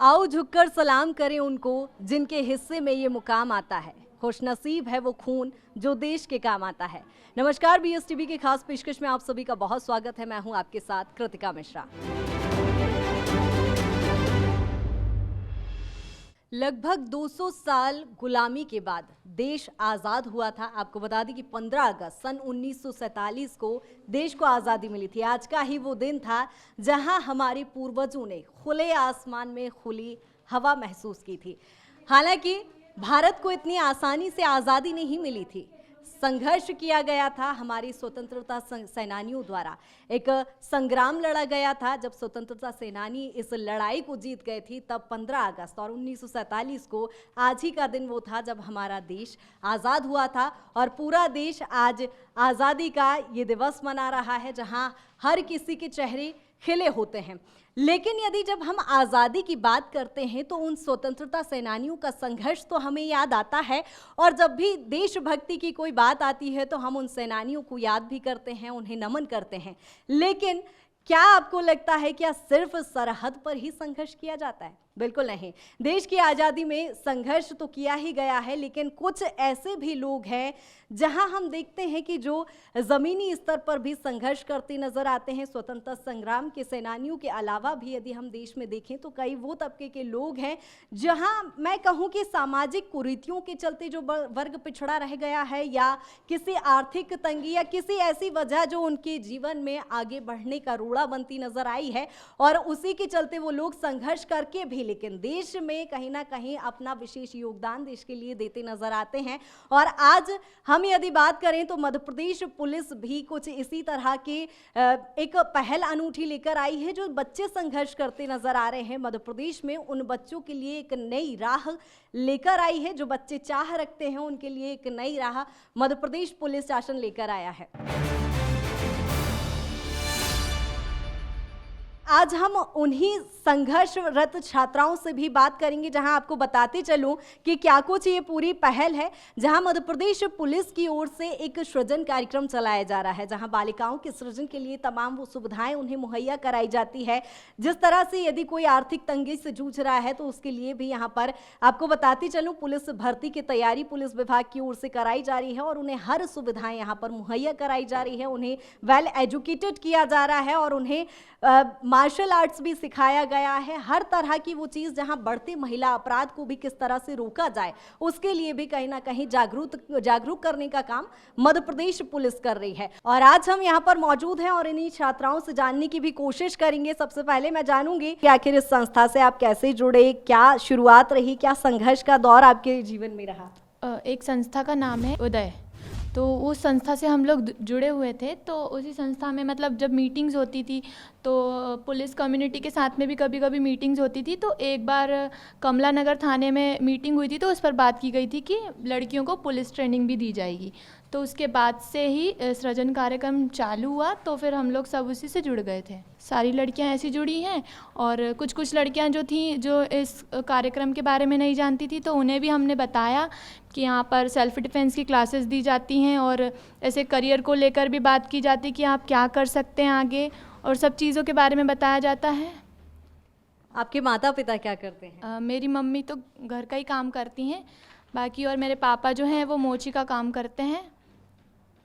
आओ झुककर सलाम करें उनको जिनके हिस्से में ये मुकाम आता है। खुशनसीब है वो खून जो देश के काम आता है। नमस्कार, BSTV की खास पेशकश में आप सभी का बहुत स्वागत है। मैं हूं आपके साथ कृतिका मिश्रा। लगभग 200 साल गुलामी के बाद देश आज़ाद हुआ था। आपको बता दें कि 15 अगस्त सन 1947 को देश को आज़ादी मिली थी। आज का ही वो दिन था जहां हमारे पूर्वजों ने खुले आसमान में खुली हवा महसूस की थी। हालांकि भारत को इतनी आसानी से आज़ादी नहीं मिली थी। संघर्ष किया गया था हमारी स्वतंत्रता सेनानियों द्वारा। एक संग्राम लड़ा गया था। जब स्वतंत्रता सेनानी इस लड़ाई को जीत गए थे तब 15 अगस्त और 1947 को आज ही का दिन वो था जब हमारा देश आज़ाद हुआ था। और पूरा देश आज आज़ादी का ये दिवस मना रहा है जहां हर किसी के चेहरे खिले होते हैं। लेकिन यदि जब हम आज़ादी की बात करते हैं तो उन स्वतंत्रता सेनानियों का संघर्ष तो हमें याद आता है। और जब भी देशभक्ति की कोई बात आती है तो हम उन सेनानियों को याद भी करते हैं, उन्हें नमन करते हैं। लेकिन क्या आपको लगता है क्या सिर्फ सरहद पर ही संघर्ष किया जाता है? बिल्कुल नहीं। देश की आज़ादी में संघर्ष तो किया ही गया है, लेकिन कुछ ऐसे भी लोग हैं जहां हम देखते हैं कि जो ज़मीनी स्तर पर भी संघर्ष करते नजर आते हैं। स्वतंत्रता संग्राम के सेनानियों के अलावा भी यदि हम देश में देखें तो कई वो तबके के लोग हैं जहां मैं कहूं कि सामाजिक कुरीतियों के चलते जो वर्ग पिछड़ा रह गया है या किसी आर्थिक तंगी या किसी ऐसी वजह जो उनके जीवन में आगे बढ़ने का रोड़ा बनती नजर आई है, और उसी के चलते वो लोग संघर्ष करके भी लेकिन देश में कहीं ना कहीं अपना विशेष योगदान देश के लिए देते नजर आते हैं। और आज हम यदि बात करें तो मध्य प्रदेश पुलिस भी कुछ इसी तरह के एक पहल अनूठी लेकर आई है। जो बच्चे संघर्ष करते नजर आ रहे हैं मध्य प्रदेश में, उन बच्चों के लिए एक नई राह लेकर आई है। जो बच्चे चाह रखते हैं उनके लिए एक नई राह मध्य प्रदेश पुलिस शासन लेकर आया है। आज हम उन्हीं संघर्षरत छात्राओं से भी बात करेंगे जहां आपको बताते चलूं कि क्या कुछ ये पूरी पहल है। जहां मध्य प्रदेश पुलिस की ओर से एक सृजन कार्यक्रम चलाया जा रहा है, जहां बालिकाओं के सृजन के लिए तमाम वो सुविधाएं उन्हें मुहैया कराई जाती है। जिस तरह से यदि कोई आर्थिक तंगी से जूझ रहा है तो उसके लिए भी यहाँ पर आपको बताती चलूँ पुलिस भर्ती की तैयारी पुलिस विभाग की ओर से कराई जा रही है और उन्हें हर सुविधाएं यहाँ पर मुहैया कराई जा रही है। उन्हें वेल एजुकेटेड किया जा रहा है और उन्हें मार्शल आर्ट्स भी सिखाया गया है। हर तरह की वो चीज़ जहां बढ़ते महिला अपराध को भी किस तरह से रोका जाए उसके लिए भी कहीं ना कहीं जागरूक करने का काम मध्य प्रदेश पुलिस कर रही है। और आज हम यहां पर मौजूद हैं और इन्हीं छात्राओं से जानने की भी कोशिश करेंगे। सबसे पहले मैं जानूंगी कि आखिर इस संस्था से आप कैसे जुड़े, क्या शुरुआत रही, क्या संघर्ष का दौर आपके जीवन में रहा? एक संस्था का नाम है उदय, तो उस संस्था से हम लोग जुड़े हुए थे। तो उसी संस्था में मतलब जब मीटिंग्स होती थी तो पुलिस कम्युनिटी के साथ में भी कभी कभी मीटिंग्स होती थी। तो एक बार कमला नगर थाने में मीटिंग हुई थी तो उस पर बात की गई थी कि लड़कियों को पुलिस ट्रेनिंग भी दी जाएगी। तो उसके बाद से ही सृजन कार्यक्रम चालू हुआ, तो फिर हम लोग सब उसी से जुड़ गए थे। सारी लड़कियां ऐसी जुड़ी हैं और कुछ लड़कियां जो थीं जो इस कार्यक्रम के बारे में नहीं जानती थी तो उन्हें भी हमने बताया कि यहाँ पर सेल्फ डिफेंस की क्लासेस दी जाती हैं और ऐसे करियर को लेकर भी बात की जाती है कि आप क्या कर सकते हैं आगे, और सब चीज़ों के बारे में बताया जाता है। आपके माता पिता क्या करते हैं? मेरी मम्मी तो घर का ही काम करती हैं बाकी, और मेरे पापा जो हैं वो मोची का काम करते हैं।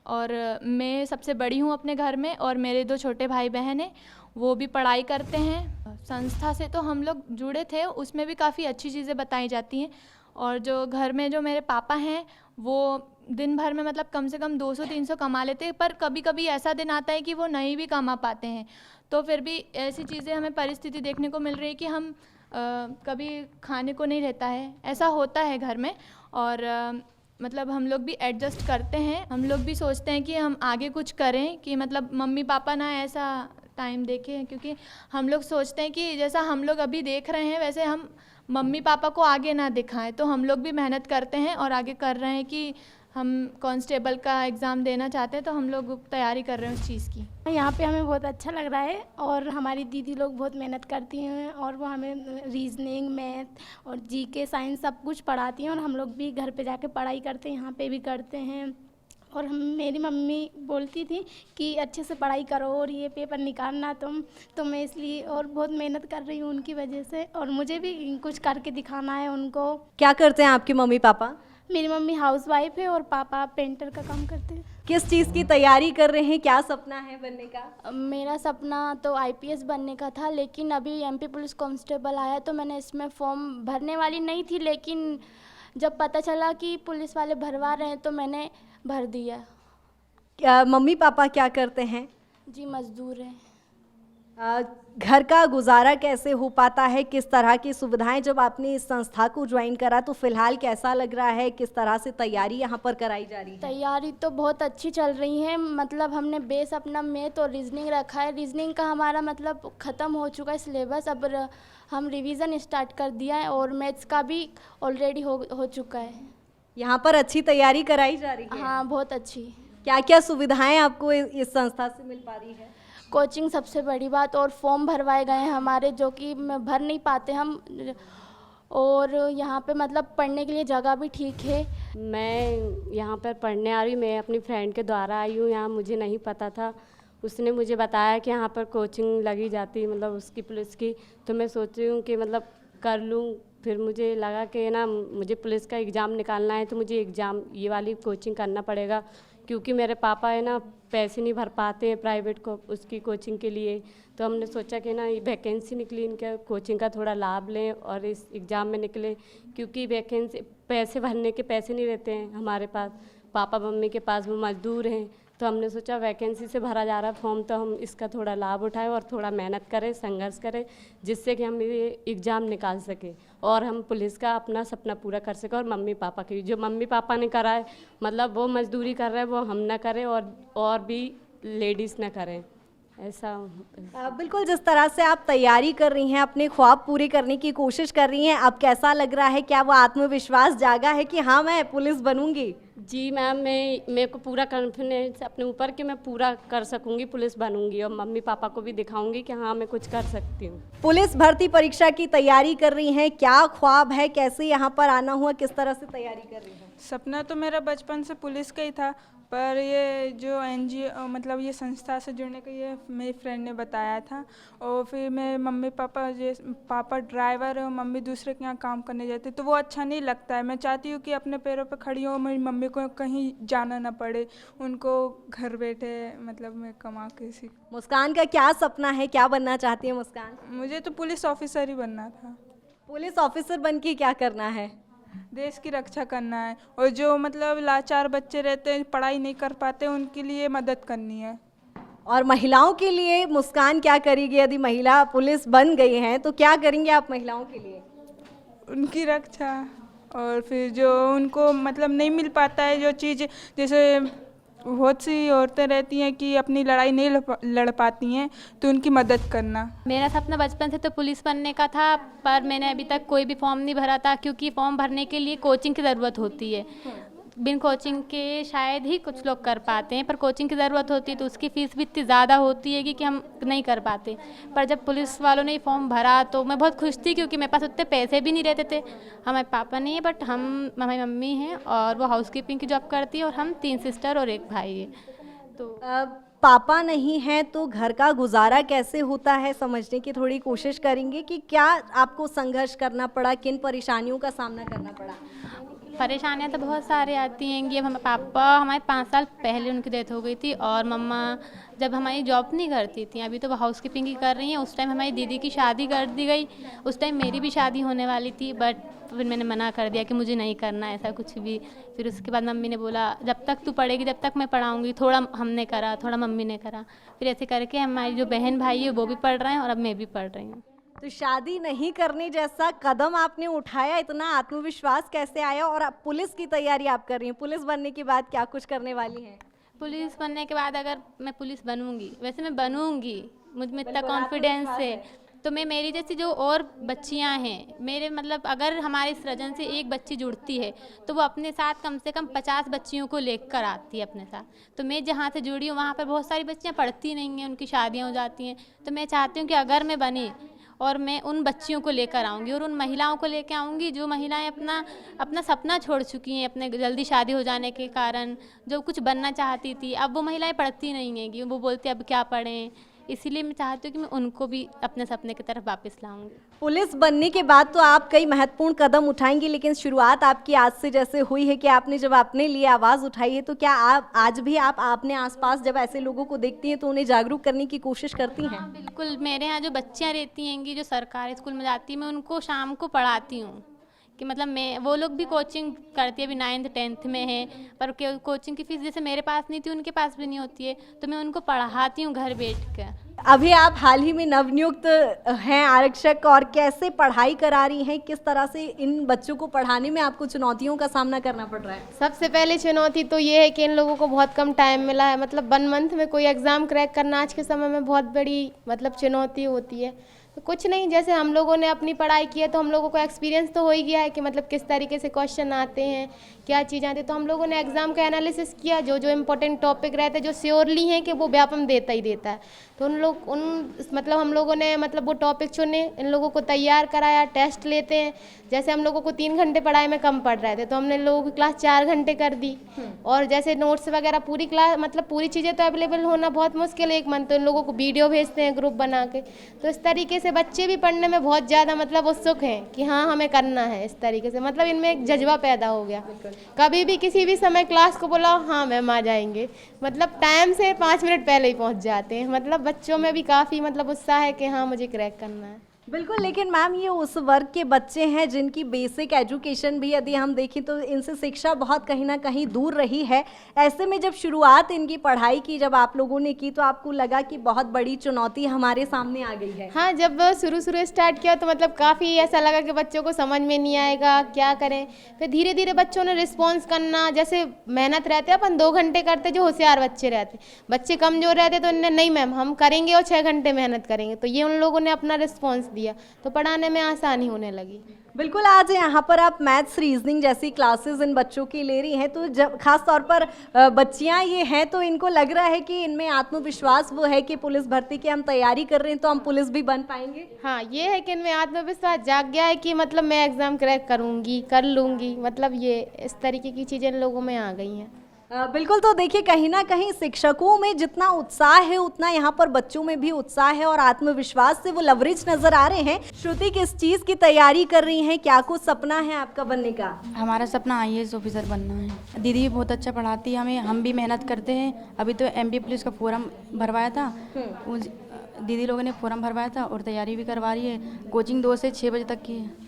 और मैं सबसे बड़ी हूँ अपने घर में और मेरे 2 छोटे भाई बहन हैं, वो भी पढ़ाई करते हैं। संस्था से तो हम लोग जुड़े थे, उसमें भी काफ़ी अच्छी चीज़ें बताई जाती हैं। और जो घर में जो मेरे पापा हैं वो दिन भर में मतलब कम से कम 200-300 कमा लेते हैं, पर कभी कभी ऐसा दिन आता है कि वो नहीं भी कमा पाते हैं। तो फिर भी ऐसी चीज़ें हमें परिस्थिति देखने को मिल रही है कि हम कभी खाने को नहीं रहता है, ऐसा होता है घर में। और मतलब हम लोग भी एडजस्ट करते हैं। हम लोग भी सोचते हैं कि हम आगे कुछ करें कि मतलब मम्मी पापा ना ऐसा टाइम देखें, क्योंकि हम लोग सोचते हैं कि जैसा हम लोग अभी देख रहे हैं वैसे हम मम्मी पापा को आगे ना दिखाएं। तो हम लोग भी मेहनत करते हैं और आगे कर रहे हैं कि हम कांस्टेबल का एग्ज़ाम देना चाहते हैं, तो हम लोग तैयारी कर रहे हैं उस चीज़ की। यहाँ पे हमें बहुत अच्छा लग रहा है और हमारी दीदी लोग बहुत मेहनत करती हैं और वो हमें रीजनिंग, मैथ और जीके, साइंस सब कुछ पढ़ाती हैं और हम लोग भी घर पे जाके पढ़ाई करते हैं, यहाँ पे भी करते हैं। और मेरी मम्मी बोलती थी कि अच्छे से पढ़ाई करो और ये पेपर निकालना तुम, तो मैं इसलिए और बहुत मेहनत कर रही हूँ उनकी वजह से, और मुझे भी कुछ करके दिखाना है उनको। क्या करते हैं आपके मम्मी पापा? मेरी मम्मी हाउसवाइफ है और पापा पेंटर का काम करते हैं। किस चीज़ की तैयारी कर रहे हैं, क्या सपना है बनने का? मेरा सपना तो आईपीएस बनने का था, लेकिन अभी एमपी पुलिस कांस्टेबल आया तो मैंने इसमें फॉर्म भरने वाली नहीं थी, लेकिन जब पता चला कि पुलिस वाले भरवा रहे हैं तो मैंने भर दिया। क्या मम्मी पापा क्या करते हैं? जी मज़दूर हैं। घर का गुजारा कैसे हो पाता है, किस तरह की सुविधाएं, जब आपने इस संस्था को ज्वाइन करा तो फिलहाल कैसा लग रहा है, किस तरह से तैयारी यहाँ पर कराई जा रही है? तैयारी तो बहुत अच्छी चल रही है, मतलब हमने बेस अपना मैथ और रीजनिंग रखा है। रीजनिंग का हमारा मतलब ख़त्म हो चुका है सिलेबस, अब हम रिवीजन स्टार्ट कर दिया है, और मैथ्स का भी ऑलरेडी हो चुका है। यहाँ पर अच्छी तैयारी कराई जा रही है? हाँ बहुत अच्छी। क्या क्या सुविधाएं आपको इस संस्था से मिल पा रही है? कोचिंग सबसे बड़ी बात, और फॉर्म भरवाए गए हैं हमारे जो कि भर नहीं पाते हम, और यहाँ पे मतलब पढ़ने के लिए जगह भी ठीक है। मैं यहाँ पर पढ़ने आ रही हूँ, मैं अपनी फ्रेंड के द्वारा आई हूँ यहाँ, मुझे नहीं पता था, उसने मुझे बताया कि यहाँ पर कोचिंग लगी जाती है मतलब उसकी पुलिस की, तो मैं सोच रही हूँ कि मतलब कर लूँ। फिर मुझे लगा कि ना मुझे पुलिस का एग्ज़ाम निकालना है तो मुझे एग्ज़ाम ये वाली कोचिंग करना पड़ेगा, क्योंकि मेरे पापा है ना पैसे नहीं भर पाते हैं प्राइवेट को उसकी कोचिंग के लिए। तो हमने सोचा कि ना ये वैकेंसी निकली इनके कोचिंग का थोड़ा लाभ लें और इस एग्ज़ाम में निकले, क्योंकि वैकेंसी पैसे भरने के पैसे नहीं रहते हैं हमारे पास, पापा मम्मी के पास, वो मज़दूर हैं। तो हमने सोचा वैकेंसी से भरा जा रहा फॉर्म तो हम इसका थोड़ा लाभ उठाएं और थोड़ा मेहनत करें, संघर्ष करें, जिससे कि हम ये एग्ज़ाम निकाल सकें और हम पुलिस का अपना सपना पूरा कर सकें। और मम्मी पापा की, जो मम्मी पापा ने करा है मतलब वो मजदूरी कर रहे हैं वो हम ना करें और भी लेडीज़ ना करें, ऐसा। बिल्कुल, जिस तरह से आप तैयारी कर रही हैं, अपने ख्वाब पूरे करने की कोशिश कर रही हैं, अब कैसा लग रहा है? क्या वो आत्मविश्वास जागा है कि हाँ मैं पुलिस बनूंगी? जी मैम, मेरे को पूरा कॉन्फिडेंस अपने ऊपर कि मैं पूरा कर सकूंगी, पुलिस बनूंगी और मम्मी पापा को भी दिखाऊंगी कि हाँ मैं कुछ कर सकती हूँ। पुलिस भर्ती परीक्षा की तैयारी कर रही हैं, क्या ख्वाब है, कैसे यहाँ पर आना हुआ, किस तरह से तैयारी कर रही हैं? सपना तो मेरा बचपन से पुलिस का ही था, पर ये जो एनजीओ मतलब ये संस्था से जुड़ने का ये मेरी फ्रेंड ने बताया था। और फिर मेरे मम्मी पापा पापा ड्राइवर है और मम्मी दूसरे के यहाँ काम करने जाती, तो वो अच्छा नहीं लगता है। मैं चाहती हूँ कि अपने पैरों पर खड़ी हो, मेरी मम्मी को कहीं जाना ना पड़े, उनको घर बैठे मतलब मैं कमा के सीख। मुस्कान का क्या सपना है, क्या बनना चाहती है मुस्कान? मुझे तो पुलिस ऑफिसर ही बनना था। पुलिस ऑफिसर बन के क्या करना है? देश की रक्षा करना है, और जो मतलब लाचार बच्चे रहते हैं पढ़ाई नहीं कर पाते उनके लिए मदद करनी है। और महिलाओं के लिए मुस्कान क्या करेगी? यदि महिला पुलिस बन गई हैं तो क्या करेंगे आप महिलाओं के लिए? उनकी रक्षा, और फिर जो उनको मतलब नहीं मिल पाता है जो चीज़, जैसे बहुत सी औरतें रहती हैं कि अपनी लड़ाई नहीं लड़ पाती हैं, तो उनकी मदद करना। मेरा सपना बचपन से तो पुलिस बनने का था, पर मैंने अभी तक कोई भी फॉर्म नहीं भरा था, क्योंकि फॉर्म भरने के लिए कोचिंग की ज़रूरत होती है। बिन कोचिंग के शायद ही कुछ लोग कर पाते हैं, पर कोचिंग की ज़रूरत होती है तो उसकी फ़ीस भी इतनी ज़्यादा होती है कि हम नहीं कर पाते। पर जब पुलिस वालों ने फॉर्म भरा तो मैं बहुत खुश थी, क्योंकि मेरे पास उतने पैसे भी नहीं रहते थे। हमारे पापा नहीं है, बट हमारी मम्मी हैं और वो हाउसकीपिंग की जॉब करती है, और हम 3 सिस्टर और 1 भाई है। तो पापा नहीं हैं तो घर का गुजारा कैसे होता है, समझने की थोड़ी कोशिश करेंगे कि क्या आपको संघर्ष करना पड़ा, किन परेशानियों का सामना करना पड़ा? परेशानियाँ तो बहुत सारी आती हैं कि अब हमारे 5 साल पहले उनकी डेथ हो गई थी, और मम्मा जब हमारी जॉब नहीं करती थी, अभी तो वो हाउसकीपिंग ही कर रही हैं। उस टाइम हमारी दीदी की शादी कर दी गई, उस टाइम मेरी भी शादी होने वाली थी, बट फिर मैंने मना कर दिया कि मुझे नहीं करना ऐसा कुछ भी। फिर उसके बाद मम्मी ने बोला जब तक तू पढ़ेगी जब तक मैं पढ़ाऊँगी, थोड़ा हमने करा, थोड़ा मम्मी ने करा, फिर ऐसे करके हमारी जो बहन भाई है वो भी पढ़ रहे हैं और अब मैं भी पढ़ रही हूँ। तो शादी नहीं करने जैसा कदम आपने उठाया, इतना आत्मविश्वास कैसे आया? और अब पुलिस की तैयारी आप कर रही हैं, पुलिस बनने के बाद क्या कुछ करने वाली हैं? पुलिस बनने के बाद अगर मैं पुलिस बनूंगी, वैसे मैं बनूंगी, मुझ में इतना कॉन्फिडेंस है, तो मैं मेरी जैसी जो और बच्चियां हैं, मेरे मतलब अगर हमारे सृजन से एक बच्ची जुड़ती है तो वो अपने साथ कम से कम 50 बच्चियों को लेकर आती है अपने साथ। तो मैं जहाँ से जुड़ी हूँ वहाँ पर बहुत सारी बच्चियाँ पढ़ती नहीं हैं, उनकी शादियाँ हो जाती हैं। तो मैं चाहती हूँ कि अगर मैं बनी और मैं उन बच्चियों को लेकर आऊँगी और उन महिलाओं को लेकर आऊँगी जो महिलाएं अपना सपना छोड़ चुकी हैं अपने जल्दी शादी हो जाने के कारण, जो कुछ बनना चाहती थी। अब वो महिलाएं पढ़ती नहीं हैं कि वो बोलती अब क्या पढ़ें, इसीलिए मैं चाहती हूँ कि मैं उनको भी अपने सपने की तरफ वापस लाऊंगी। पुलिस बनने के बाद तो आप कई महत्वपूर्ण कदम उठाएंगी, लेकिन शुरुआत आपकी आज से जैसे हुई है कि आपने जब अपने लिए आवाज़ उठाई है, तो क्या आप आज भी आप अपने आसपास जब ऐसे लोगों को देखती हैं तो उन्हें जागरूक करने की कोशिश करती हैं? हाँ बिल्कुल, मेरे यहाँ जो बच्चियाँ रहती हैंगी जो सरकारी स्कूल में जाती हैं, मैं उनको शाम को पढ़ाती हूँ कि मतलब मैं वो लोग भी कोचिंग करती है, अभी 9th 10th में है, पर कोचिंग की फ़ीस जैसे मेरे पास नहीं थी उनके पास भी नहीं होती है, तो मैं उनको पढ़ाती हूँ घर बैठ कर। अभी आप हाल ही में नवनियुक्त हैं आरक्षक, और कैसे पढ़ाई करा रही हैं, किस तरह से इन बच्चों को पढ़ाने में आपको चुनौतियों का सामना करना पड़ रहा है? सबसे पहली चुनौती तो ये है कि इन लोगों को बहुत कम टाइम मिला है, मतलब 1 मंथ में कोई एग्ज़ाम क्रैक करना आज के समय में बहुत बड़ी मतलब चुनौती होती है। तो कुछ नहीं, जैसे हम लोगों ने अपनी पढ़ाई की है तो हम लोगों को एक्सपीरियंस तो हो ही गया है कि मतलब किस तरीके से क्वेश्चन आते हैं, क्या चीज़ आती है। तो हम लोगों ने एग्ज़ाम का एनालिसिस किया, जो जो इम्पोर्टेंट टॉपिक रहते हैं जो श्योरली हैं कि वो व्यापम देता ही देता है, तो मतलब हम लोगों ने मतलब वो टॉपिक चुने, इन लोगों को तैयार कराया, टेस्ट लेते हैं। जैसे हम लोगों को 3 घंटे पढ़ाई में कम पड़ रहे थे तो हमने लोगों की क्लास 4 घंटे कर दी, और जैसे नोट्स वगैरह पूरी क्लास मतलब पूरी चीज़ें तो अवेलेबल होना बहुत मुश्किल है 1 मंथ, तो इन लोगों को वीडियो भेजते हैं ग्रुप बना के। तो इस तरीके से बच्चे भी पढ़ने में बहुत ज़्यादा मतलब उत्सुक हैं कि हाँ हमें करना है, इस तरीके से मतलब इनमें एक जज्बा पैदा हो गया। कभी भी किसी भी समय क्लास को बुलाओ, हाँ मैम आ जाएंगे, मतलब टाइम से 5 मिनट पहले ही पहुंच जाते हैं। मतलब बच्चों में भी काफ़ी मतलब उत्साह है कि हाँ मुझे क्रैक करना है। बिल्कुल, लेकिन मैम ये उस वर्ग के बच्चे हैं जिनकी बेसिक एजुकेशन भी यदि हम देखें तो इनसे शिक्षा बहुत कहीं ना कहीं दूर रही है। ऐसे में जब शुरुआत इनकी पढ़ाई की जब आप लोगों ने की तो आपको लगा कि बहुत बड़ी चुनौती हमारे सामने आ गई है? हाँ, जब शुरू स्टार्ट किया तो मतलब काफ़ी ऐसा लगा कि बच्चों को समझ में नहीं आएगा, क्या करें। फिर धीरे धीरे बच्चों ने रिस्पॉन्स करना, जैसे मेहनत रहते अपन 2 घंटे करते, जो होशियार बच्चे रहते, बच्चे कमज़ोर रहते तो इन्हें नहीं मैम हम करेंगे और 6 घंटे मेहनत करेंगे, तो ये उन लोगों ने अपना रिस्पॉन्स दिया तो पढ़ाने में आसानी होने लगी। बिल्कुल, आज यहाँ पर आप मैथ्स रीजनिंग जैसी क्लासेस इन बच्चों की ले रही हैं, तो जब खास तौर पर बच्चियाँ ये हैं तो इनको लग रहा है कि इनमें आत्मविश्वास वो है कि पुलिस भर्ती की हम तैयारी कर रहे हैं तो हम पुलिस भी बन पाएंगे? हाँ, ये है कि इनमें आत्मविश्वास जाग गया है कि मतलब मैं एग्ज़ाम क्रैक करूँगी, कर लूँगी, मतलब ये इस तरीके की चीज़ें इन लोगों में आ गई हैं। बिल्कुल, तो देखिए कहीं ना कहीं शिक्षकों में जितना उत्साह है उतना यहाँ पर बच्चों में भी उत्साह है और आत्मविश्वास से वो लवरेज नजर आ रहे हैं। श्रुति किस चीज़ की तैयारी कर रही हैं, क्या कुछ सपना है आपका बनने का? हमारा सपना IAS ऑफिसर बनना है। दीदी भी बहुत अच्छा पढ़ाती है हमें, हम भी मेहनत करते हैं। अभी तो MP पुलिस का फॉर्म भरवाया था, दीदी लोगों ने फॉर्म भरवाया था और तैयारी भी करवा रही है। कोचिंग 2 से 6 बजे तक की है।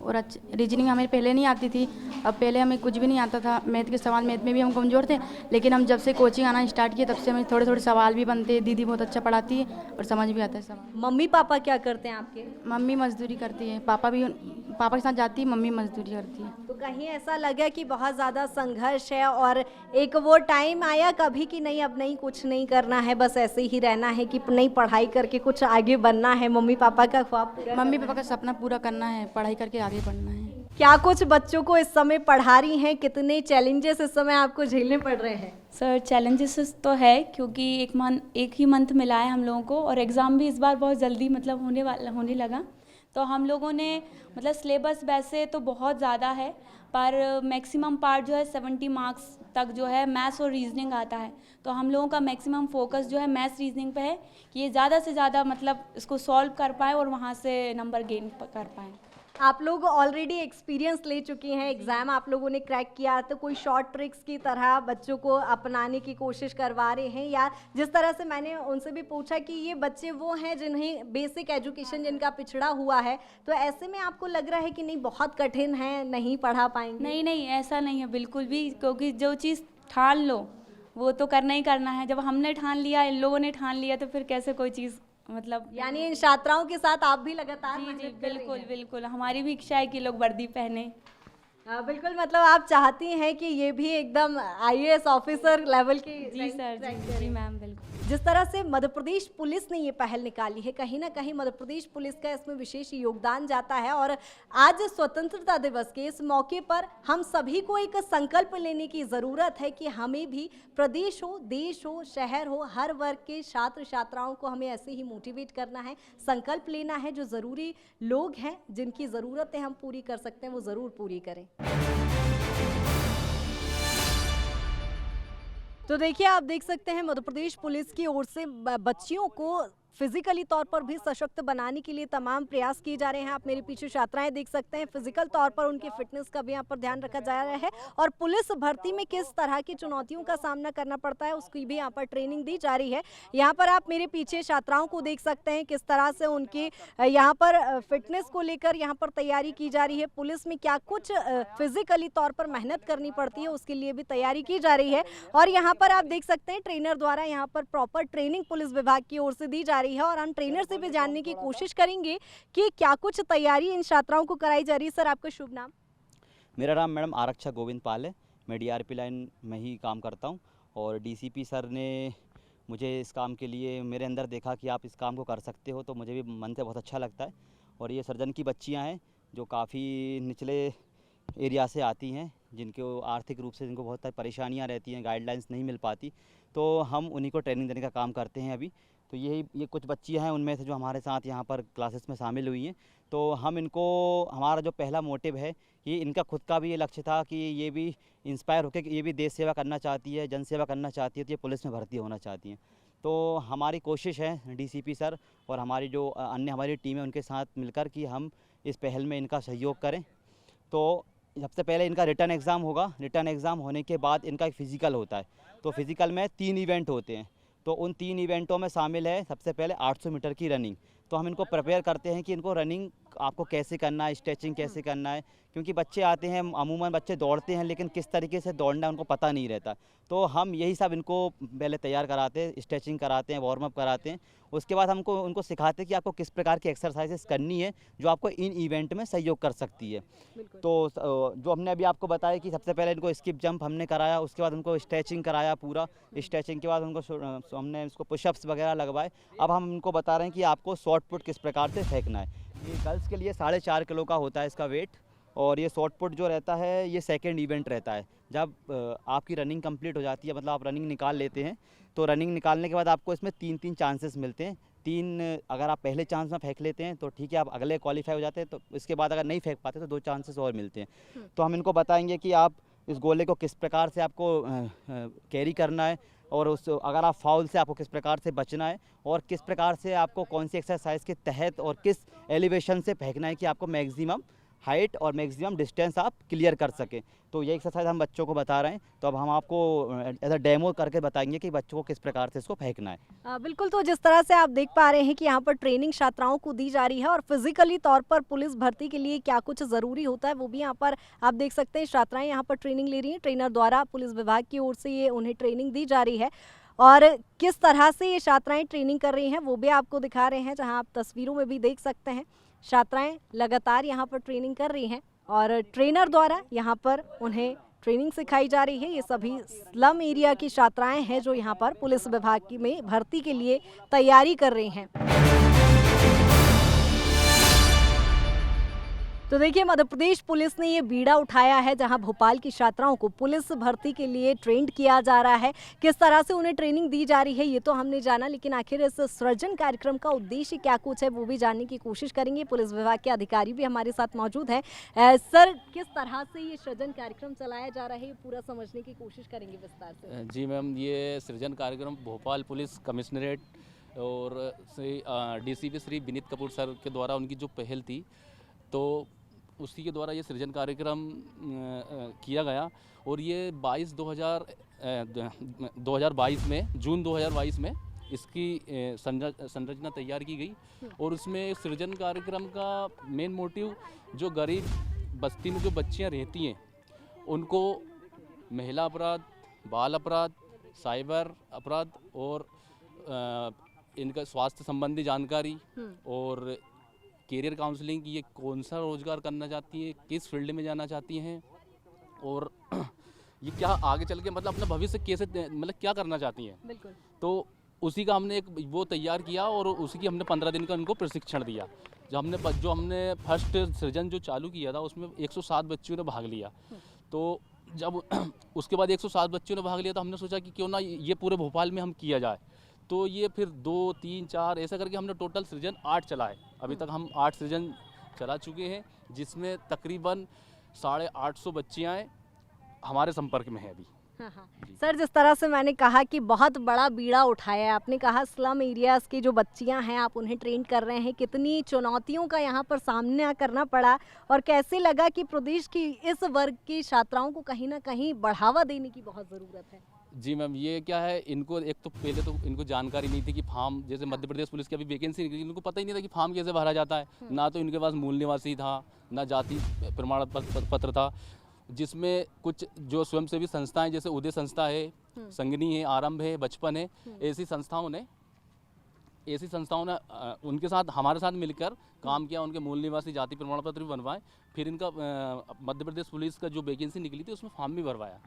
और रीजनिंग हमें पहले नहीं आती थी, अब पहले हमें कुछ भी नहीं आता था। मैथ के सवाल, मैथ में भी हम कमज़ोर थे, लेकिन हम जब से कोचिंग आना स्टार्ट किया तब से हमें थोड़े थोड़े सवाल भी बनते हैं। दीदी बहुत अच्छा पढ़ाती है और समझ भी आता है सवाल। मम्मी पापा क्या करते हैं आपके? मम्मी मजदूरी करती है, पापा के साथ जाती है, मम्मी मजदूरी करती है। तो कहीं ऐसा लगा कि बहुत ज़्यादा संघर्ष है और एक वो टाइम आया कभी कि नहीं अब नहीं कुछ नहीं करना है, बस ऐसे ही रहना है कि नहीं पढ़ाई करके कुछ आगे बनना है, मम्मी पापा का ख्वाब पूरा? मम्मी पापा का सपना पूरा करना है, पढ़ाई करके आगे बढ़ना है। क्या कुछ बच्चों को इस समय पढ़ा रही हैं, कितने चैलेंजेस इस समय आपको झेलने पड़ रहे हैं? सर चैलेंजेस तो है क्योंकि एक ही मंथ मिला है हम लोगों को और एग्ज़ाम भी इस बार बहुत जल्दी मतलब होने लगा। तो हम लोगों ने मतलब सिलेबस वैसे तो बहुत ज़्यादा है पर मैक्सिमम पार्ट जो है 70 मार्क्स तक जो है मैथ्स और रीजनिंग आता है, तो हम लोगों का मैक्सिमम फोकस जो है मैथ्स रीजनिंग पे है कि ये ज़्यादा से ज़्यादा मतलब इसको सॉल्व कर पाएँ और वहाँ से नंबर गेन कर पाएँ। आप लोग ऑलरेडी एक्सपीरियंस ले चुकी हैं, एग्ज़ाम आप लोगों ने क्रैक किया, तो कोई शॉर्ट ट्रिक्स की तरह बच्चों को अपनाने की कोशिश करवा रहे हैं? या जिस तरह से मैंने उनसे भी पूछा कि ये बच्चे वो हैं जिन्हें बेसिक एजुकेशन जिनका पिछड़ा हुआ है, तो ऐसे में आपको लग रहा है कि नहीं बहुत कठिन है, नहीं पढ़ा पाएंगे? नहीं, ऐसा नहीं है बिल्कुल भी, क्योंकि जो चीज़ ठान लो वो तो करना ही करना है। जब हमने ठान लिया, इन लोगों ने ठान लिया, तो फिर कैसे कोई चीज़ मतलब। यानी इन छात्राओं के साथ आप भी लगातार जी बिल्कुल, हमारी भी इच्छा है कि लोग वर्दी पहने। बिल्कुल, मतलब आप चाहती हैं कि ये भी एकदम आईएएस ऑफिसर लेवल की जी सर, जी मैम, बिल्कुल। जिस तरह से मध्य प्रदेश पुलिस ने ये पहल निकाली है, कहीं ना कहीं मध्य प्रदेश पुलिस का इसमें विशेष योगदान जाता है। और आज स्वतंत्रता दिवस के इस मौके पर हम सभी को एक संकल्प लेने की ज़रूरत है कि हमें भी प्रदेश हो, देश हो, शहर हो, हर वर्ग के छात्र छात्राओं को हमें ऐसे ही मोटिवेट करना है, संकल्प लेना है। जो ज़रूरी लोग हैं, जिनकी ज़रूरतें हम पूरी कर सकते हैं, वो ज़रूर पूरी करें। तो देखिए, आप देख सकते हैं मध्य प्रदेश पुलिस की ओर से बच्चियों को फिजिकली तौर पर भी सशक्त बनाने के लिए तमाम प्रयास किए जा रहे हैं। आप मेरे पीछे छात्राएं देख सकते हैं, फिजिकल तौर पर उनकी फिटनेस का भी यहाँ पर ध्यान रखा जा रहा है और पुलिस भर्ती में किस तरह की चुनौतियों का सामना करना पड़ता है उसकी भी यहाँ पर ट्रेनिंग दी जा रही है। यहाँ पर आप मेरे पीछे छात्राओं को देख सकते हैं किस तरह से उनकी यहाँ पर फिटनेस को लेकर यहाँ पर तैयारी की जा रही है। पुलिस में क्या कुछ फिजिकली तौर पर मेहनत करनी पड़ती है, उसके लिए भी तैयारी की जा रही है। और यहाँ पर आप देख सकते हैं ट्रेनर द्वारा यहाँ पर प्रॉपर ट्रेनिंग पुलिस विभाग की ओर से दी जा रही है और हम ट्रेनर से भी जानने की कोशिश करेंगे कि क्या कुछ तैयारी इन छात्राओं को कराई जा रही है। सर, आपका शुभ नाम? मेरा नाम मैडम आरक्षा गोविंद पाल है। मैं डीआरपी लाइन में ही काम करता हूं और डीसीपी सर ने मुझे इस काम के लिए मेरे अंदर देखा कि आप इस काम को कर सकते हो, तो मुझे भी मन से बहुत अच्छा लगता है। और ये सर्जन की बच्चियां हैं जो काफ़ी निचले एरिया से आती हैं, जिनको आर्थिक रूप से जिनको बहुत सारी परेशानियां रहती हैं, गाइडलाइंस नहीं मिल पाती, तो हम उन्हीं को ट्रेनिंग देने का काम करते हैं अभी। तो ये कुछ बच्चियां हैं उनमें से जो हमारे साथ यहाँ पर क्लासेस में शामिल हुई हैं। तो हम इनको, हमारा जो पहला मोटिव है, ये इनका खुद का भी ये लक्ष्य था कि ये भी इंस्पायर होकर ये भी देश सेवा करना चाहती है, जन सेवा करना चाहती है, तो ये पुलिस में भर्ती होना चाहती हैं। तो हमारी कोशिश है डीसीपी सर और हमारी जो अन्य हमारी टीम है उनके साथ मिलकर कि हम इस पहल में इनका सहयोग करें। तो सबसे पहले इनका रिटर्न एग्ज़ाम होगा। रिटर्न एग्ज़ाम होने के बाद इनका एक फ़िज़िकल होता है। तो फिज़िकल में 3 इवेंट होते हैं। तो उन 3 इवेंटों में शामिल है सबसे पहले 800 मीटर की रनिंग। तो हम इनको प्रिपेयर करते हैं कि इनको रनिंग आपको कैसे करना है, स्ट्रेचिंग कैसे करना है, क्योंकि बच्चे आते हैं, अमूमन बच्चे दौड़ते हैं लेकिन किस तरीके से दौड़ना है उनको पता नहीं रहता। तो हम यही सब इनको पहले तैयार कराते हैं, स्ट्रेचिंग कराते हैं, वार्म अप कराते हैं। उसके बाद हमको उनको सिखाते हैं कि आपको किस प्रकार की एक्सरसाइजेस करनी है जो आपको इन इवेंट में सहयोग कर सकती है। तो जो हमने अभी आपको बताया कि सबसे पहले इनको स्किप जंप हमने कराया, उसके बाद उनको स्ट्रेचिंग कराया पूरा। स्ट्रेचिंग के बाद उनको हमने इसको पुशअप्स वगैरह लगवाए। अब हम उनको बता रहे हैं कि आपको शॉर्ट पुट किस प्रकार से फेंकना है। ये गर्ल्स के लिए 4.5 किलो का होता है इसका वेट। और ये शॉर्ट पुट जो रहता है ये सेकंड इवेंट रहता है। जब आपकी रनिंग कंप्लीट हो जाती है, मतलब आप रनिंग निकाल लेते हैं, तो रनिंग निकालने के बाद आपको इसमें 3 चांसेस मिलते हैं। 3 अगर आप पहले चांस में फेंक लेते हैं तो ठीक है, आप अगले क्वालिफाई हो जाते हैं। तो इसके बाद अगर नहीं फेंक पाते तो 2 चांसेस और मिलते हैं। तो हम इनको बताएंगे कि आप इस गोले को किस प्रकार से आपको कैरी करना है और उस अगर आप फाउल से आपको किस प्रकार से बचना है और किस प्रकार से आपको कौन सी एक्सरसाइज के तहत और किस एलिवेशन से फेंकना है कि आपको मैक्सिमम हाइट और मैक्सिमम डिस्टेंस आप क्लियर कर सकें। तो ये एक्सरसाइज हम बच्चों को बता रहे हैं। तो अब हम आपको एज अ डेमो करके बताएंगे कि बच्चों को किस प्रकार से इसको फेंकना है। बिल्कुल, तो जिस तरह से आप देख पा रहे हैं कि यहाँ पर ट्रेनिंग छात्राओं को दी जा रही है और फिजिकली तौर पर पुलिस भर्ती के लिए क्या कुछ ज़रूरी होता है वो भी यहाँ पर आप देख सकते हैं। छात्राएं यहाँ पर ट्रेनिंग ले रही हैं, ट्रेनर द्वारा पुलिस विभाग की ओर से ये उन्हें ट्रेनिंग दी जा रही है। और किस तरह से ये छात्राएं ट्रेनिंग कर रही हैं वो भी आपको दिखा रहे हैं, जहाँ आप तस्वीरों में भी देख सकते हैं। छात्राएं लगातार यहाँ पर ट्रेनिंग कर रही हैं और ट्रेनर द्वारा यहाँ पर उन्हें ट्रेनिंग सिखाई जा रही है। ये सभी स्लम एरिया की छात्राएं हैं जो यहाँ पर पुलिस विभाग की में भर्ती के लिए तैयारी कर रही हैं। तो देखिए, मध्य प्रदेश पुलिस ने ये बीड़ा उठाया है जहां भोपाल की छात्राओं को पुलिस भर्ती के लिए ट्रेंड किया जा रहा है। किस तरह से उन्हें ट्रेनिंग दी जा रही है ये तो हमने जाना, लेकिन आखिर इस सृजन कार्यक्रम का उद्देश्य क्या कुछ है वो भी जानने की कोशिश करेंगे। पुलिस विभाग के अधिकारी भी हमारे साथ मौजूद हैं। सर, किस तरह से ये सृजन कार्यक्रम चलाया जा रहा है ये पूरा समझने की कोशिश करेंगे विस्तार से। जी मैम, ये सृजन कार्यक्रम भोपाल पुलिस कमिश्नरेट और डीसीपी श्री विनीत कपूर सर के द्वारा उनकी जो पहल थी, तो उसी के द्वारा ये सृजन कार्यक्रम किया गया। और ये 2022 में जून 2022 में इसकी संरचना तैयार की गई। और उसमें सृजन कार्यक्रम का मेन मोटिव जो गरीब बस्ती में जो बच्चियां रहती हैं उनको महिला अपराध, बाल अपराध, साइबर अपराध और इनका स्वास्थ्य संबंधी जानकारी और कैरियर काउंसलिंग, ये कौन सा रोजगार करना चाहती है, किस फील्ड में जाना चाहती हैं, और ये क्या आगे चल के मतलब अपना भविष्य कैसे मतलब क्या करना चाहती हैं। बिल्कुल। तो उसी का हमने एक वो तैयार किया और उसी की हमने 15 दिन का उनको प्रशिक्षण दिया। जो हमने फर्स्ट सृजन जो चालू किया था उसमें 107 बच्चों ने भाग लिया। तो जब उसके बाद 107 बच्चों ने भाग लिया तो हमने सोचा कि क्यों ना ये पूरे भोपाल में हम किया जाए। तो ये फिर 2, 3, 4 ऐसा करके हमने टोटल सृजन 8 चलाए। अभी तक हम 8 सृजन चला चुके हैं, जिसमें तकरीबन 850 बच्चियाँ हमारे संपर्क में हैं अभी। हाँ। सर, जिस तरह से मैंने कहा कि बहुत बड़ा बीड़ा उठाया है, आपने कहा स्लम एरियाज़ की जो बच्चियां हैं आप उन्हें ट्रेन कर रहे हैं, कितनी चुनौतियों का यहाँ पर सामना करना पड़ा और कैसे लगा कि प्रदेश की इस वर्ग की छात्राओं को कहीं ना कहीं बढ़ावा देने की बहुत ज़रूरत है। जी मैम, ये क्या है, इनको एक तो पहले तो इनको जानकारी नहीं थी कि फॉर्म, जैसे मध्य प्रदेश पुलिस की अभी वैकेंसी निकली, इनको पता ही नहीं था कि फॉर्म कैसे भरा जाता है। ना तो इनके पास मूल निवासी था, ना जाति प्रमाण पत्र था, जिसमें कुछ जो स्वयंसेवी संस्थाएं जैसे उदय संस्था है, संगनी है, आरंभ है, बचपन है, ऐसी संस्थाओं ने उनके साथ हमारे साथ मिलकर काम किया, उनके मूल निवासी जाति प्रमाण पत्र भी बनवाए, फिर इनका मध्य प्रदेश पुलिस का जो वैकेंसी निकली थी उसमें फॉर्म भी भरवाया।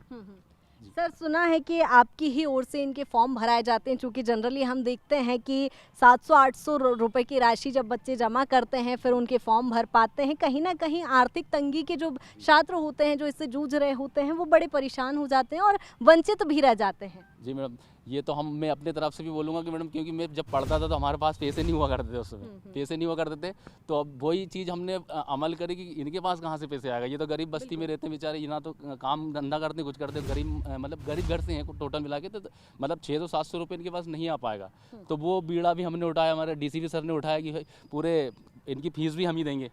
सर, सुना है कि आपकी ही ओर से इनके फॉर्म भराए जाते हैं, क्योंकि जनरली हम देखते हैं कि 700-800 रुपए की राशि जब बच्चे जमा करते हैं फिर उनके फॉर्म भर पाते हैं। कहीं ना कहीं आर्थिक तंगी के जो छात्र होते हैं, जो इससे जूझ रहे होते हैं, वो बड़े परेशान हो जाते हैं और वंचित भी रह जाते हैं। जी मैडम, ये तो मैं अपने तरफ से भी बोलूँगा कि मैडम, क्योंकि मैं जब पढ़ता था तो हमारे पास पैसे नहीं हुआ करते थे, उस समय पैसे नहीं हुआ करते थे, तो अब वही चीज़ हमने अमल करी कि इनके पास कहाँ से पैसे आएगा। ये तो गरीब बस्ती में रहते हैं बेचारे, ये ना तो काम धंधा करते कुछ करते, गरीब घर से हैं टोटल मिला के, तो मतलब 600-700 रुपये इनके पास नहीं आ पाएगा। तो वो बीड़ा भी हमने उठाया, हमारे DCP सर ने उठाया कि भाई पूरे इनकी फीस भी हम ही देंगे।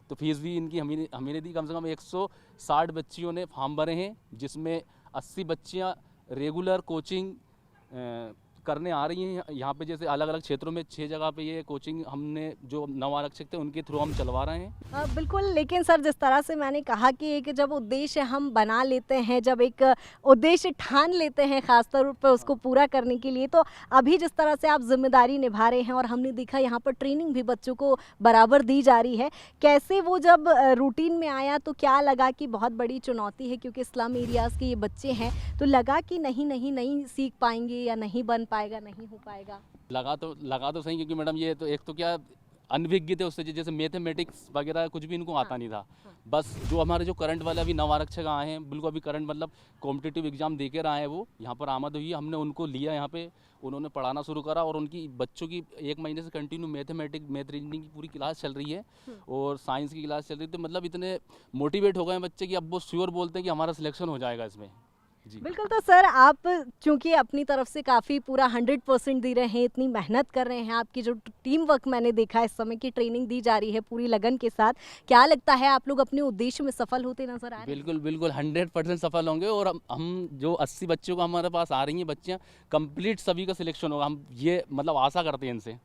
तो फीस भी इनकी हमने दी। कम से कम 160 बच्चियों ने फॉर्म भरे हैं, जिसमें 80 बच्चियाँ रेगुलर कोचिंग करने आ रही हैं यहाँ पे। जैसे अलग अलग क्षेत्रों में 6 जगह पे ये कोचिंग हमने जो नव आरक्षक थे उनके थ्रू हम चलवा रहे हैं। बिल्कुल, लेकिन सर, जिस तरह से मैंने कहा कि एक जब उद्देश्य हम बना लेते हैं, जब एक उद्देश्य ठान लेते हैं खासतौर पर उसको पूरा करने के लिए, तो अभी जिस तरह से आप जिम्मेदारी निभा रहे हैं और हमने देखा यहाँ पर ट्रेनिंग भी बच्चों को बराबर दी जा रही है, कैसे वो जब रूटीन में आया तो क्या लगा कि बहुत बड़ी चुनौती है, क्योंकि स्लम एरियाज़ के ये बच्चे हैं, तो लगा कि नहीं सीख पाएंगे या नहीं बन पाएगा, नहीं हो पाएगा? लगा तो सही, क्योंकि मैडम ये तो एक तो क्या अनभिज्ञ थे उससे, जैसे मैथमेटिक्स वगैरह कुछ भी इनको आता नहीं था। बस जो हमारे जो करंट वाले अभी नव आरक्षक आए हैं, बिल्कुल अभी करंट मतलब कॉम्पिटिटिव एग्जाम दे कर आए हैं, वो यहाँ पर आमद हुई, हमने उनको लिया यहाँ पे, उन्होंने पढ़ाना शुरू करा और उनकी बच्चों की 1 महीने से कंटिन्यू मैथ रीजनिंग की पूरी क्लास चल रही है और साइंस की क्लास चल रही है। तो मतलब इतने मोटिवेट हो गए हैं बच्चे कि अब वो श्योर बोलते हैं कि हमारा सिलेक्शन हो जाएगा इसमें। बिल्कुल। तो सर, आप चूंकि अपनी तरफ से काफ़ी पूरा 100% दे रहे हैं, इतनी मेहनत कर रहे हैं, आपकी जो टीम वर्क मैंने देखा, इस समय की ट्रेनिंग दी जा रही है पूरी लगन के साथ, क्या लगता है आप लोग अपने उद्देश्य में सफल होते नजर आ रहे हैं? बिल्कुल 100% सफल होंगे और हम जो 80 बच्चों को हमारे पास आ रही हैं बच्चियाँ, कंप्लीट सभी का सिलेक्शन होगा, हम ये मतलब आशा करते हैं इनसे।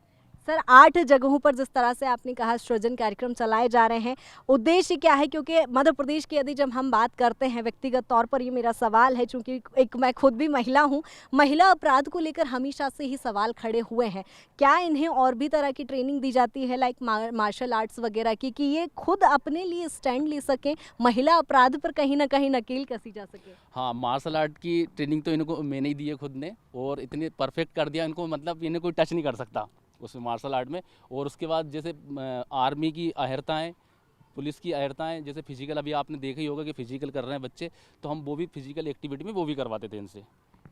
सर, 8 जगहों पर जिस तरह से आपने कहा सृजन कार्यक्रम चलाए जा रहे हैं, उद्देश्य क्या है? क्योंकि मध्य प्रदेश की यदि जब हम बात करते हैं, व्यक्तिगत तौर पर ये मेरा सवाल है, चूँकि मैं खुद भी महिला हूँ, महिला अपराध को लेकर हमेशा से ही सवाल खड़े हुए हैं। क्या इन्हें और भी तरह की ट्रेनिंग दी जाती है, लाइक मार्शल आर्ट्स वगैरह की, कि ये खुद अपने लिए स्टैंड ले सकें, महिला अपराध पर कहीं ना कहीं नकेल कसी जा सके? हाँ, मार्शल आर्ट की ट्रेनिंग तो इनको मैंने ही दी है खुद ने, और इतने परफेक्ट कर दिया इनको, मतलब इन्हें कोई टच नहीं कर सकता उसमें मार्शल आर्ट में। और उसके बाद जैसे आर्मी की अहर्ताएँ, पुलिस की अहर्ताएँ, जैसे फिजिकल अभी आपने देखा ही होगा कि फिजिकल कर रहे हैं बच्चे, तो हम वो भी फिजिकल एक्टिविटी में वो भी करवाते थे इनसे।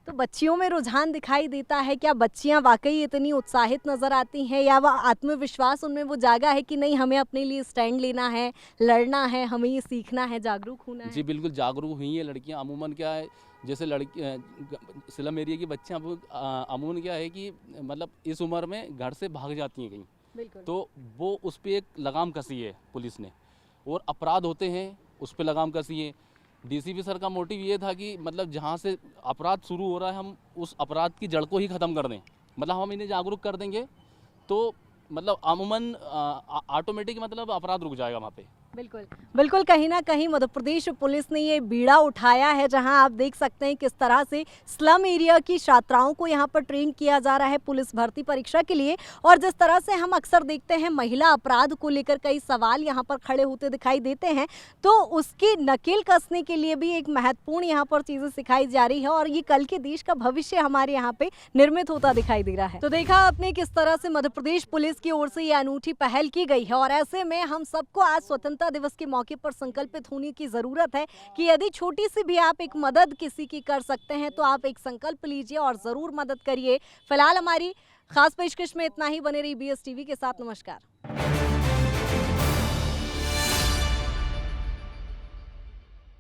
तो बच्चियों में रुझान दिखाई देता है, क्या बच्चियां वाकई इतनी उत्साहित नज़र आती हैं, या वह आत्मविश्वास उनमें वो जागा है कि नहीं, हमें अपने लिए स्टैंड लेना है, लड़ना है, हमें ये सीखना है, जागरूक होना है? जी बिल्कुल, जागरूक हुई हैं लड़कियां। अमूमन क्या है, जैसे स्लम एरिया की बच्चियां अमूमन क्या है कि मतलब इस उम्र में घर से भाग जाती हैं कहीं, तो वो उस पर एक लगाम कसी है पुलिस ने, और अपराध होते हैं उस पर लगाम कसी है। DCP सर का मोटिव ये था कि मतलब जहाँ से अपराध शुरू हो रहा है, हम उस अपराध की जड़ को ही ख़त्म कर दें, मतलब हम इन्हें जागरूक कर देंगे तो मतलब अमूमन ऑटोमेटिक मतलब अपराध रुक जाएगा वहाँ पे। बिल्कुल बिल्कुल, कहीं ना कहीं मध्य प्रदेश पुलिस ने ये बीड़ा उठाया है, जहां आप देख सकते हैं किस तरह से स्लम एरिया की छात्राओं को यहां पर ट्रेन किया जा रहा है पुलिस भर्ती परीक्षा के लिए। और जिस तरह से हम अक्सर देखते हैं महिला अपराध को लेकर कई सवाल यहां पर खड़े होते दिखाई देते हैं, तो उसकी नकेल कसने के लिए भी एक महत्वपूर्ण यहां पर चीजें सिखाई जा रही है और ये कल के देश का भविष्य हमारे यहाँ पे निर्मित होता दिखाई दे रहा है। तो देखा आपने किस तरह से मध्य प्रदेश पुलिस की ओर से ये अनूठी पहल की गई है और ऐसे में हम सबको आज स्वतंत्रता दिवस के मौके पर संकल्पित होने की जरूरत है कि यदि छोटी सी भी आप एक मदद किसी की कर सकते हैं तो आप एक संकल्प लीजिए और जरूर मदद करिए। फिलहाल हमारी खास पेशकश में इतना ही। बने रही BS TV के साथ। नमस्कार।